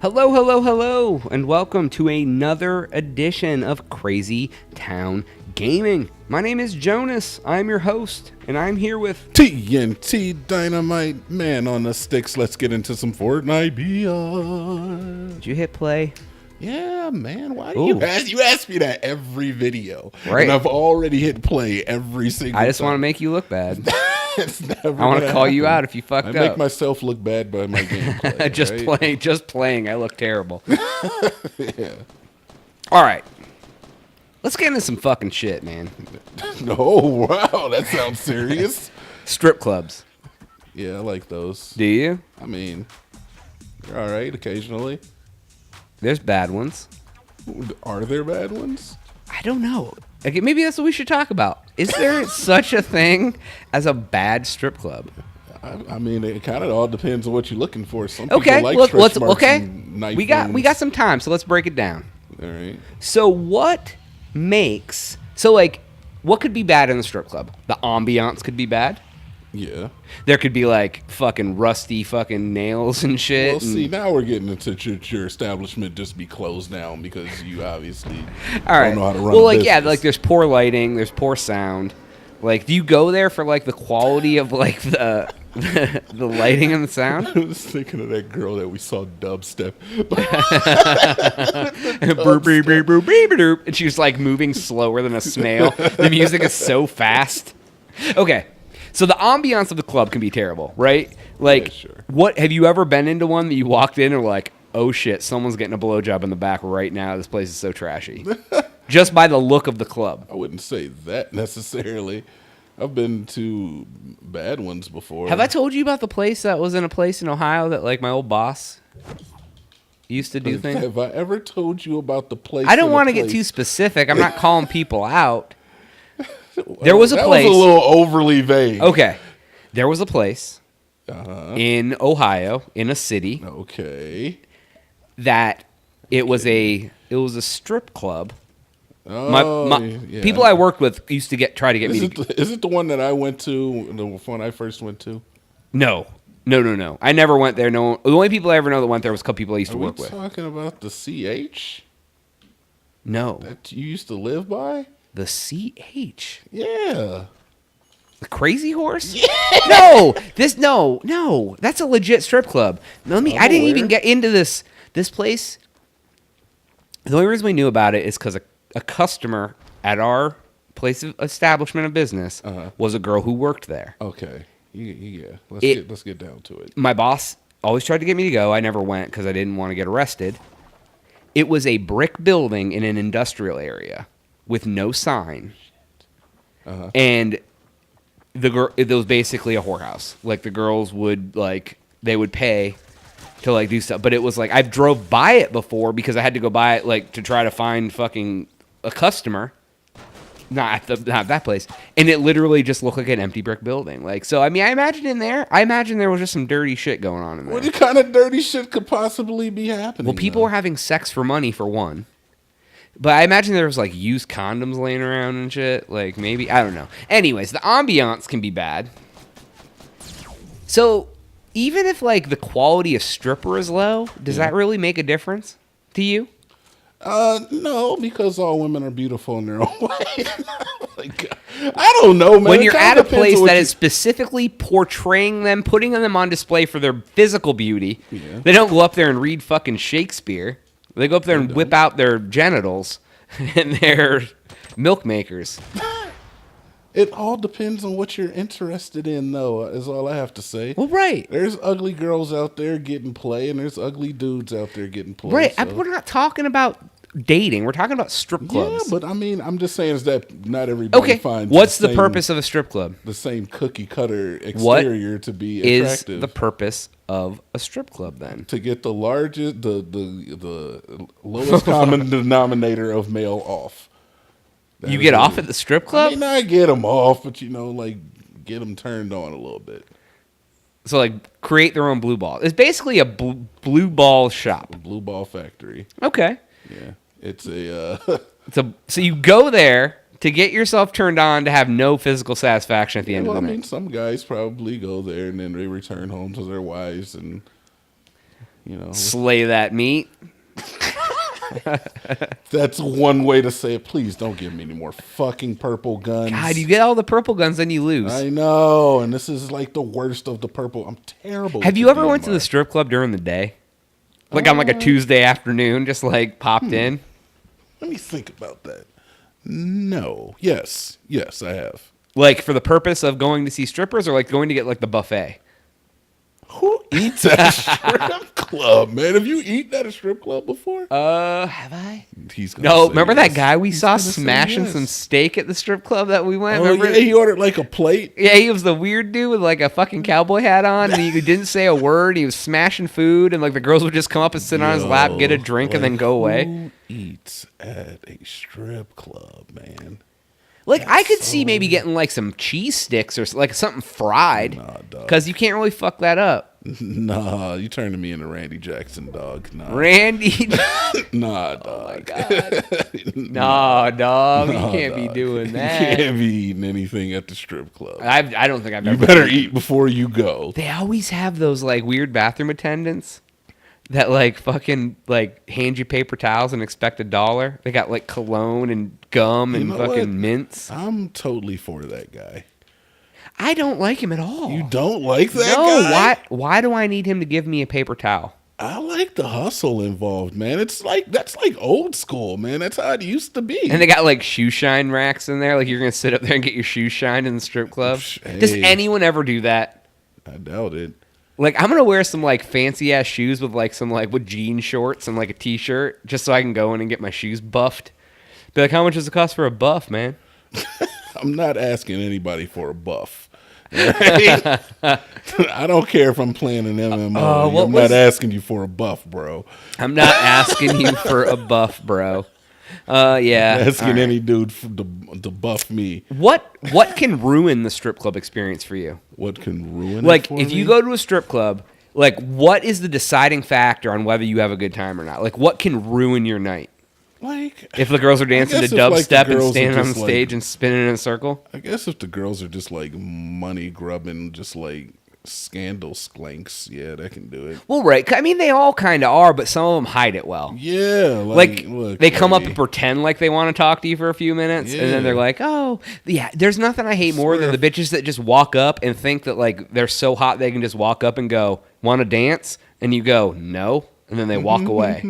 Hello, hello, hello, and welcome to another edition of Crazy Town Gaming. My name is Jonas. I'm your host, and I'm here with TNT Dinomight, man on the sticks. Let's get into some Fortnite Beyond. Did you hit play? Yeah, man. Why do you ask me that every video? Right. And I've already hit play every single time. I just want to make you look bad. It's never I want to call happen. you out if you fucked up. I make myself look bad by my gameplay. just playing, I look terrible. Yeah. All right. Let's get into some fucking shit, man. Oh, wow. That sounds serious. Strip clubs. Yeah, I like those. Do you? I mean, they're all right occasionally. There's bad ones. Are there bad ones? I don't know. Okay, maybe that's what we should talk about. Is there such a thing as a bad strip club? I mean, it kind of all depends on what you're looking for. Some Okay, people like stretch marks okay. and knife We got some time, so let's break it down. All right. So what could be bad in the strip club? The ambiance could be bad. Yeah. There could be like fucking rusty fucking nails and shit. Well, see, now we're getting into your establishment just be closed down because you obviously don't know how to run a business. Yeah, like there's poor lighting, there's poor sound. Like, do you go there for like the quality of like the lighting and the sound? I was thinking of that girl that we saw dubstep. And she was like moving slower than a snail. The music is so fast. Okay. So the ambiance of the club can be terrible, right? Like, Yeah, sure. What have you ever been into one that you walked in and were like, oh shit, someone's getting a blowjob in the back right now. This place is so trashy. Just by the look of the club. I wouldn't say that necessarily. I've been to bad ones before. Have I told you about the place that was in a place in Ohio that like my old boss used to do things? Have I ever told you about the place? I don't want to get too specific. I'm not calling people out. There was was a that place. That was a little overly vague. Okay. There was a place in Ohio, in a city. Okay. That it was a strip club. Oh, yeah. People I worked with used to try to get me. Is it the one that I went to? The one I first went to? No. I never went there. No. The only people I ever know that went there was a couple people I used to work with. Are we talking about the CH? No. That you used to live by? The CH. Yeah. The Crazy Horse? Yeah. No. That's a legit strip club. I didn't even get into this place. The only reason we knew about it is because a customer at our place of establishment of business was a girl who worked there. Okay. Yeah. Let's get down to it. My boss always tried to get me to go. I never went because I didn't want to get arrested. It was a brick building in an industrial area with no sign. And it was basically a whorehouse. Like the girls would they would pay to like do stuff, but it was like I drove by it before because I had to go by it like to try to find fucking a customer. Not that place, and it literally just looked like an empty brick building. Like, so I mean, I imagine there was just some dirty shit going on in there. What kind of dirty shit could possibly be happening? Well, people were having sex for money for one. But I imagine there was like used condoms laying around and shit. Like maybe, I don't know. Anyways, the ambiance can be bad. So even if like the quality of stripper is low, does that really make a difference to you? No, because all women are beautiful in their own way. Like, I don't know, man. When you're at a place that is specifically portraying them, putting them on display for their physical beauty, they don't go up there and read fucking Shakespeare. They go up there and whip out their genitals and their milk makers. It all depends on what you're interested in, though, is all I have to say. Well, right. There's ugly girls out there getting play, and there's ugly dudes out there getting play. Right. So. We're not talking about dating. We're talking about strip clubs. Yeah, but I mean, I'm just saying is that not everybody finds what's the purpose of a strip club? The same cookie-cutter exterior to be attractive. Is the purpose of a strip club, then? To get the largest, the lowest common denominator of male off. You get off at the strip club? I mean, I get them off, but like get them turned on a little bit. So like create their own blue ball. It's basically a blue ball shop. A blue ball factory. Okay. Yeah, it's a. So you go there to get yourself turned on to have no physical satisfaction at the end of the night. I mean, some guys probably go there and then they return home to their wives and slay that meat. That's one way to say it. Please don't give me any more fucking purple guns. God, you get all the purple guns, then you lose. I know, and this is like the worst of the purple. I'm terrible. Have you ever went to the strip club during the day? Like on like a Tuesday afternoon, just like popped in? Let me think about that. No. Yes, I have. Like for the purpose of going to see strippers, or like going to get like the buffet? Who eats at a strip club, man? Have you eaten at a strip club before? Have I? Remember yes. that guy we saw smashing some steak at the strip club that we went? Oh, remember? Yeah, he ordered like a plate. Yeah, he was the weird dude with like a fucking cowboy hat on, and he didn't say a word. He was smashing food, and like the girls would just come up and sit on his lap, get a drink, and then go away. Who eats at a strip club, man? Like, I could see maybe getting, like, some cheese sticks or, like, something fried. Nah, dog. Because you can't really fuck that up. Nah, you turning me into Randy Jackson, dog. Nah. Randy? Nah, dog. Oh, my God. Nah, dog. You can't be doing that. You can't be eating anything at the strip club. I don't think I've ever. You better eat before you go. They always have those, like, weird bathroom attendants that, like, fucking, like, hand you paper towels and expect $1. They got, like, cologne and gum and fucking mints. I'm totally for that guy. I don't like him at all. You don't like that guy? No, why do I need him to give me a paper towel? I like the hustle involved, man. It's like, that's like old school, man. That's how it used to be. And they got like shoe shine racks in there. Like you're going to sit up there and get your shoes shined in the strip club. Hey, does anyone ever do that? I doubt it. Like I'm going to wear some like fancy ass shoes with like some like with jean shorts and like a t-shirt just so I can go in and get my shoes buffed. Be like, how much does it cost for a buff, man? I'm not asking anybody for a buff. Right? I don't care if I'm playing an MMO. I'm not asking you for a buff, bro. I'm not asking you for a buff, bro. Yeah. I'm asking any dude to buff me. What can ruin the strip club experience for you? What can ruin like it for if me? you go to a strip club, like what is the deciding factor on whether you have a good time or not? Like what can ruin your night? Like if the girls are dancing to dubstep and standing on the stage and spinning in a circle? I guess if the girls are just like money grubbing, just like scandal skanks, yeah, that can do it. Well, right. I mean, they all kind of are, but some of them hide it well. Yeah. Like they come up and pretend like they want to talk to you for a few minutes, and then they're like, oh, yeah, there's nothing I hate more than the bitches that just walk up and think that like they're so hot they can just walk up and go, want to dance? And you go, no. And then they walk away.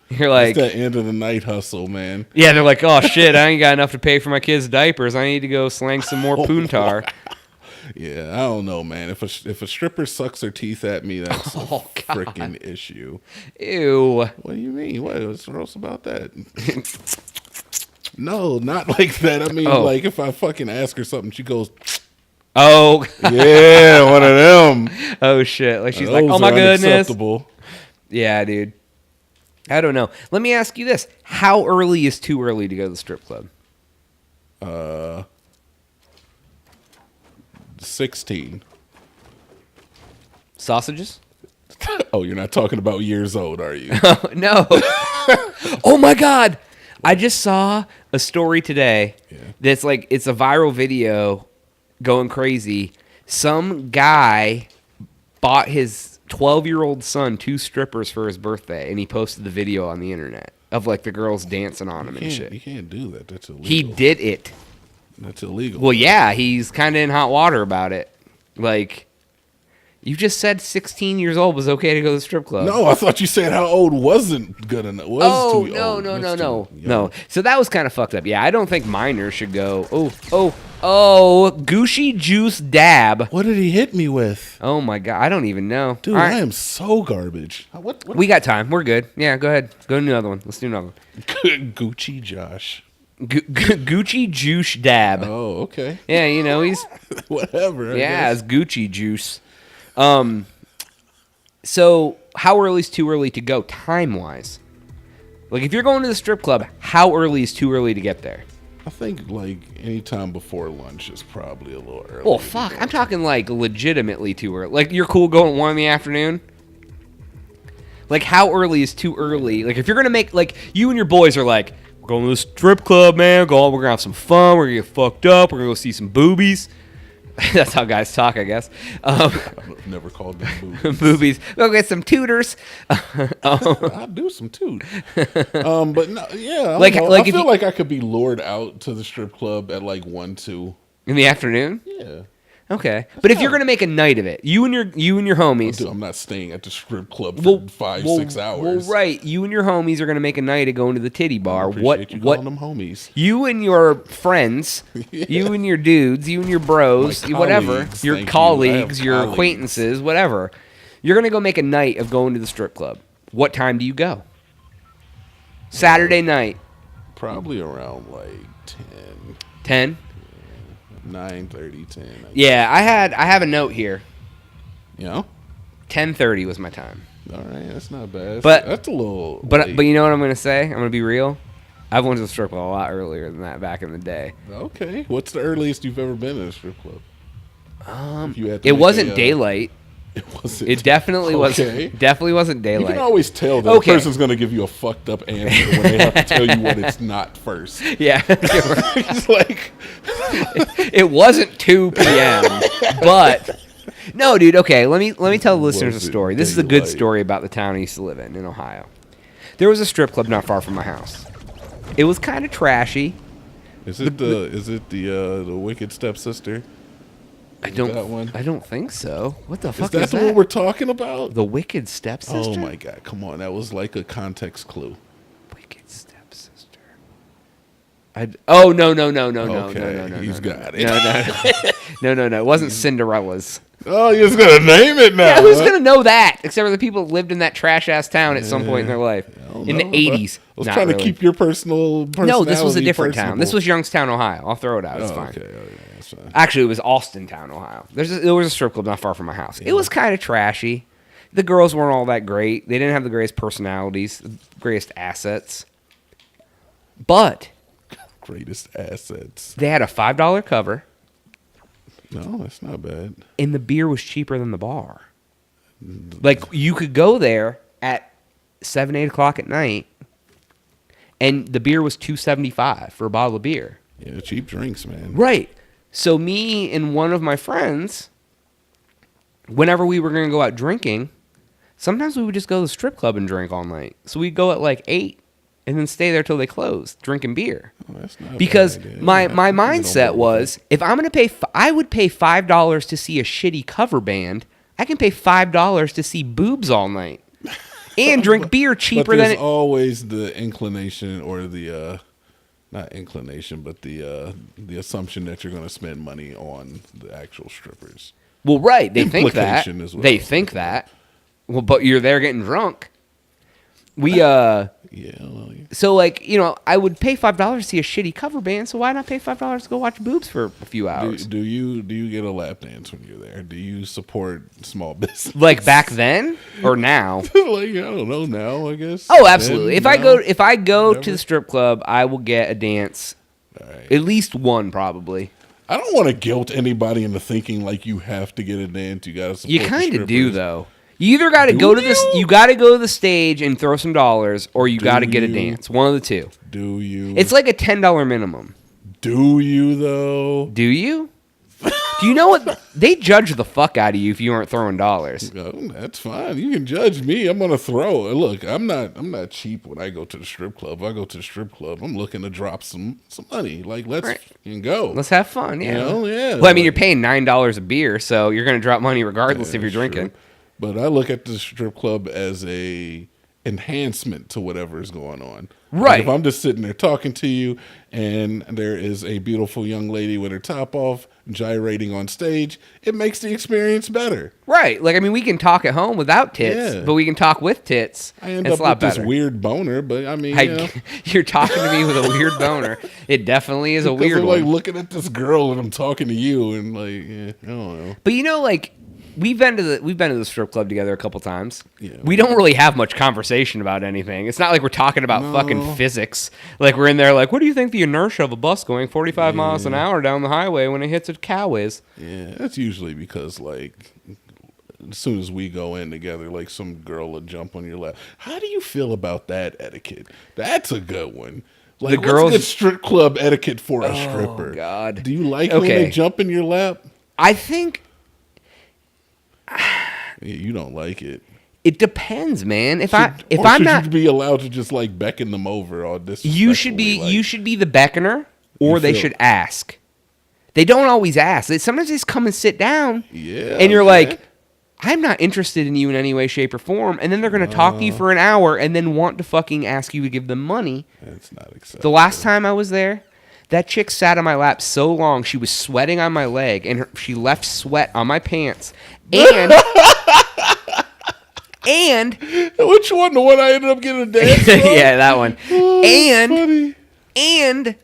You're like... It's that end of the night hustle, man. Yeah, they're like, oh, shit, I ain't got enough to pay for my kids' diapers. I need to go slang some more poontar. Yeah, I don't know, man. If a stripper sucks her teeth at me, that's a freaking issue. Ew. What do you mean? What's gross about that? No, not like that. I mean, like if I fucking ask her something, she goes... Oh. Yeah, one of them. Oh, shit. Like she's like, oh, my goodness. Unacceptable. Yeah, dude. I don't know. Let me ask you this. How early is too early to go to the strip club? 16. Sausages? Oh, you're not talking about years old, are you? No. Oh, my God. I just saw a story today that's like, it's a viral video going crazy. Some guy bought his 12-year-old son 2 strippers for his birthday, and he posted the video on the internet of like the girls dancing on him and shit. You can't do that. That's illegal. He did it. That's illegal. Well, yeah, he's kind of in hot water about it. Like, you just said 16 years old was okay to go to the strip club. No, I thought you said how old wasn't good enough. No. So that was kind of fucked up. Yeah, I don't think minors should go. Oh, Gucci Juice Dab. What did he hit me with? Oh my God, I don't even know. Dude, right. I am so garbage. What? We got time. We're good. Yeah, go ahead. Go to another one. Let's do another one. Gucci Josh. Gucci Juice Dab. Oh, okay. Yeah, you know, he's... Whatever. I guess. It's Gucci Juice. So how early is too early to go time-wise? Like, if you're going to the strip club, how early is too early to get there? I think, like, any time before lunch is probably a little early. Oh, fuck. I'm talking, like, legitimately too early. Like, you're cool going at 1 in the afternoon? Like, how early is too early? Like, if you're going to make, like, you and your boys are like, we're going to the strip club, man. We're going to have some fun. We're going to get fucked up. We're going to go see some boobies. That's how guys talk, I guess. I've never called them boobies. Boobies. We'll get some tutors. I do some toot. But no, yeah. Like I feel you, like I could be lured out to the strip club at like 1, 2 in the afternoon. Yeah. Okay, but if you're gonna make a night of it, you and your homies. Dude, I'm not staying at the strip club for 5-6 hours. Well, right. You and your homies are gonna make a night of going to the titty bar. What? You calling them homies? You and your friends, Yeah. you and your dudes, you and your bros, whatever, your colleagues, your acquaintances, whatever. You're gonna go make a night of going to the strip club. What time do you go? Saturday night. Probably around like 10. 10? 9:30, 10. Yeah, I have a note here. You know? 10:30 was my time. All right, that's not bad. But that's a little. But late. you know what I'm gonna say? I'm gonna be real. I've went to the strip club a lot earlier than that back in the day. Okay, what's the earliest you've ever been in a strip club? It wasn't daylight. It wasn't. It definitely wasn't. Definitely wasn't daylight. You can always tell that a person's going to give you a fucked up answer when they have to tell you what it's not first. Yeah, it's like it wasn't 2 p.m. But no, dude. Okay, let me tell the listeners a story. This is a good story about the town I used to live in Ohio. There was a strip club not far from my house. It was kind of trashy. Is it the Wicked Stepsister? I don't think so. What the fuck is that? Is that the one we're talking about? The Wicked Stepsister? Oh my god, come on. That was like a context clue. Wicked Stepsister. No. Okay, he's got it. No. It wasn't Cinderella's. Oh, you're just going to name it now. Yeah, who's going to know that? Except for the people that lived in that trash-ass town at some point in their life. In the 80s. I was trying to keep your personality. No, this was a different town. This was Youngstown, Ohio. I'll throw it out. It's fine. Okay. That's fine. Actually, it was Austintown, Ohio. There was a strip club not far from my house. Yeah. It was kind of trashy. The girls weren't all that great. They didn't have the greatest personalities, the greatest assets. But greatest assets. They had a $5 cover. No, that's not bad. And the beer was cheaper than the bar. Like, you could go there at 7, 8 o'clock at night, and the beer was $2.75 for a bottle of beer. Yeah, cheap drinks, man. Right. So me and one of my friends, whenever we were going to go out drinking, sometimes we would just go to the strip club and drink all night. So we'd go at like 8 and then stay there till they closed, drinking beer. Oh, that's not because my mindset was, if I'm going to pay, I would pay $5 to see a shitty cover band. I can pay $5 to see boobs all night and drink beer cheaper than it. There's always the inclination or the not inclination, but the assumption that you're going to spend money on the actual strippers. Well, right, they think that. They think that. Well, but you're there getting drunk. So, like, you know, I would pay $5 to see a shitty cover band, so why not pay $5 to go watch boobs for a few hours? Do you get a lap dance when you're there? Do you support small business? Like back then or now? Like, I don't know, now, I guess. Oh, absolutely. If I go to the strip club, I will get a dance. Right. At least one, probably. I don't want to guilt anybody into thinking like you have to get a dance. You got to support You kind of do, though. You either got to go to this. You got to go to the stage and throw some dollars, or you got to get a dance. One of the two. Do you? It's like a $10 minimum. Do you though? Do you? Do you know what they judge the fuck out of you if you aren't throwing dollars? Oh, that's fine. You can judge me. I'm gonna throw. Look, I'm not cheap when I go to the strip club. If I go to the strip club, I'm looking to drop some money. Like let's go. Let's have fun. Yeah. You know, yeah. Well, I mean, you're paying $9 a beer, so you're gonna drop money regardless if you're drinking. True. But I look at the strip club as a enhancement to whatever is going on. Right. Like if I'm just sitting there talking to you and there is a beautiful young lady with her top off gyrating on stage, it makes the experience better. Right. Like, I mean, we can talk at home without tits, but we can talk with tits. I end up with this weird boner, but I mean, you're talking to me with a weird boner. It definitely is a weird one. I'm like looking at this girl and I'm talking to you and like, I don't know. But you know, like, We've been to the strip club together a couple times. Yeah. We don't really have much conversation about anything. It's not like we're talking about fucking physics. Like we're in there like, what do you think the inertia of a bus going 45 miles an hour down the highway when it hits a cow is? Yeah, that's usually because like as soon as we go in together, like some girl will jump on your lap. How do you feel about that etiquette? That's a good one. Like the girls' strip club etiquette for a stripper. Oh God! Do you like when they jump in your lap? I think You don't like it. it depends, man. If I'm should not, you be allowed to just like beckon them over all this? you should be the beckoner, or they should ask. They don't always ask. Sometimes they just come and sit down. Yeah. And you're like, I'm not interested in you in any way, shape, or form. And then they're going to talk to you for an hour and then want to fucking ask you to give them money. That's not acceptable. The last time I was there, that chick sat on my lap so long, she was sweating on my leg, and she left sweat on my pants. And... and... Which one? The one I ended up getting a dance from? Yeah, that one. Oh, funny. And...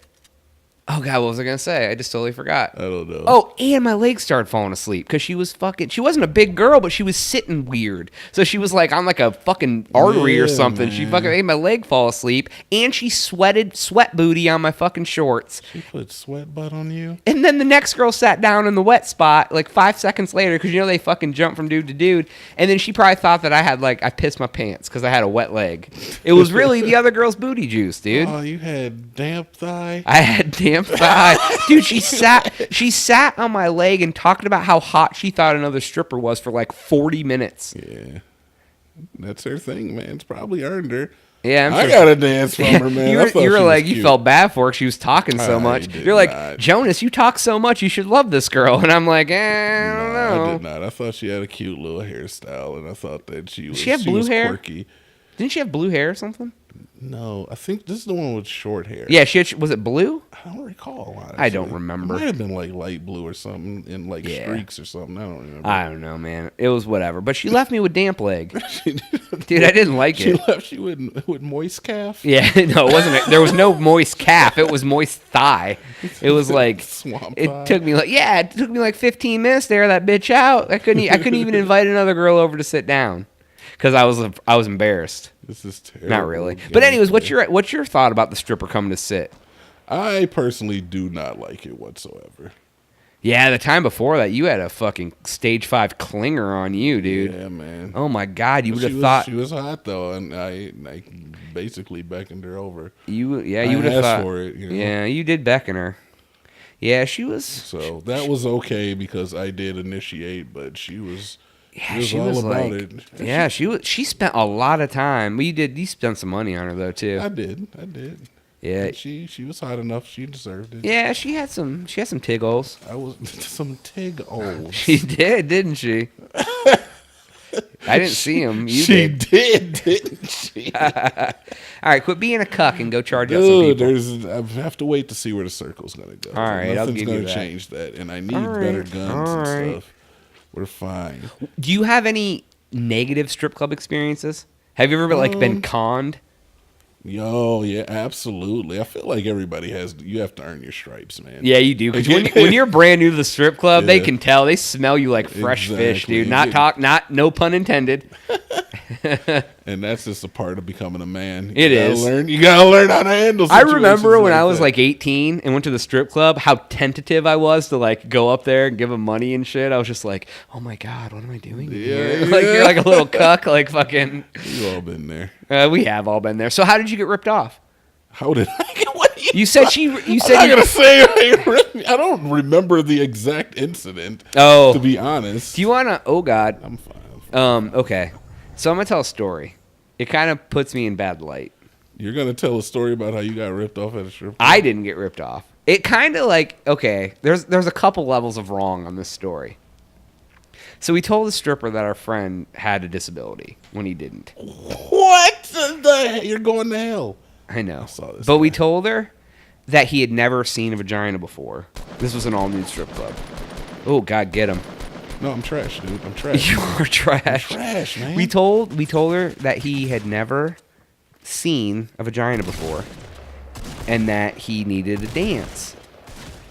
Oh, God, what was I going to say? I just totally forgot. I don't know. Oh, and my legs started falling asleep because she wasn't a big girl, but she was sitting weird. So she was like on like a fucking artery or something. Man. She fucking made my leg fall asleep, and she sweat booty on my fucking shorts. She put sweat butt on you? And then the next girl sat down in the wet spot like 5 seconds later because, they fucking jump from dude to dude. And then she probably thought that I pissed my pants because I had a wet leg. It was really the other girl's booty juice, dude. Oh, you had damp thigh? I had damp thigh. Dude, she sat on my leg and talked about how hot she thought another stripper was for like 40 minutes. Yeah. That's her thing, man. It's probably earned her. Yeah, I got a dance from her, man. You were like, you felt bad for her. She was talking so much. You're like, not. Jonas, you talk so much. You should love this girl. And I'm like, I don't know. I did not. I thought she had a cute little hairstyle, and I thought that she was hair? quirky. Didn't she have blue hair or something? No, I think this is the one with short hair. Yeah, was it blue? I don't recall. Honestly. I don't remember. It might have been like light blue or something in like streaks or something. I don't remember. I don't know, man. It was whatever. But she left me with damp leg. Dude, I didn't like it. She left you with moist calf? Yeah, no, it wasn't. There was no moist calf. It was moist thigh. It was like swamp it thigh. took me like 15 minutes to air that bitch out. I couldn't even invite another girl over to sit down because I was embarrassed. This is terrible. Not really. But anyways, what's your thought about the stripper coming to sit? I personally do not like it whatsoever. Yeah, the time before that, you had a fucking stage 5 clinger on you, dude. Yeah, man. Oh my God, you would have thought she was hot though, and I basically beckoned her over. you would have thought for it. Yeah, you did beckon her. Yeah, she was. So that was okay because I did initiate, but she was. Yeah, she was all about it. Yeah, she spent a lot of time. You spent some money on her though too. I did. Yeah, and she was hot enough. She deserved it. Yeah, she had some tig holes. I was some tig holes. She did, didn't she? I didn't see him. She did, didn't she? All right, quit being a cuck and go charge out some people. I have to wait to see where the circle's gonna go. All right, nothing's gonna change that, and I need better guns and stuff. We're fine. Do you have any negative strip club experiences? Have you ever been conned? Yo, yeah, absolutely. I feel like everybody has. You have to earn your stripes, man. Yeah, you do. Because when you're brand new to the strip club, they can tell. They smell you like fresh fish, dude. No pun intended. And that's just a part of becoming a man. You gotta learn how to handle situations. I remember when I was like 18 and went to the strip club, how tentative I was to like go up there and give them money and shit. I was just like, oh my God, what am I doing here? Like you're like a little cuck, like fucking. We've all been there. We have all been there. So how did you get ripped off? How did I get what? You said she. You said I'm not gonna say I don't remember the exact incident. Oh, to be honest. Do you wanna? Oh God. I'm fine. Okay. So I'm gonna tell a story. It kind of puts me in bad light. You're gonna tell a story about how you got ripped off at a strip club? I didn't get ripped off. It kind of okay. There's a couple levels of wrong on this story. So we told the stripper that our friend had a disability when he didn't. What the? You're going to hell. I know. I saw this but guy. We told her that he had never seen a vagina before. This was an all-nude strip club. Oh God, get him. No, I'm trash, dude. I'm trash. You are trash. I'm trash, man. We told her that he had never seen a vagina before, and that he needed a dance.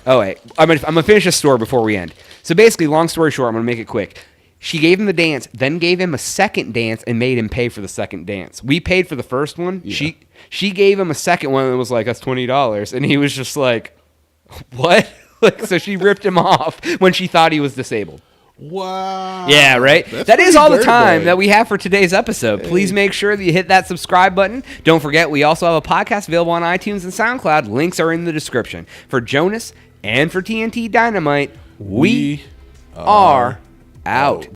Oh wait, I'm gonna finish this story before we end. So basically, long story short, I'm gonna make it quick. She gave him the dance, then gave him a second dance, and made him pay for the second dance. We paid for the first one. Yeah. She gave him a second one and was like, "That's $20," and he was just like, "What?" So she ripped him off when she thought he was disabled. Wow. Yeah, right? That is all the time that we have for today's episode. Please make sure that you hit that subscribe button. Don't forget, we also have a podcast available on iTunes and SoundCloud. Links are in the description. For Jonas and for TNT Dinomight, we are out.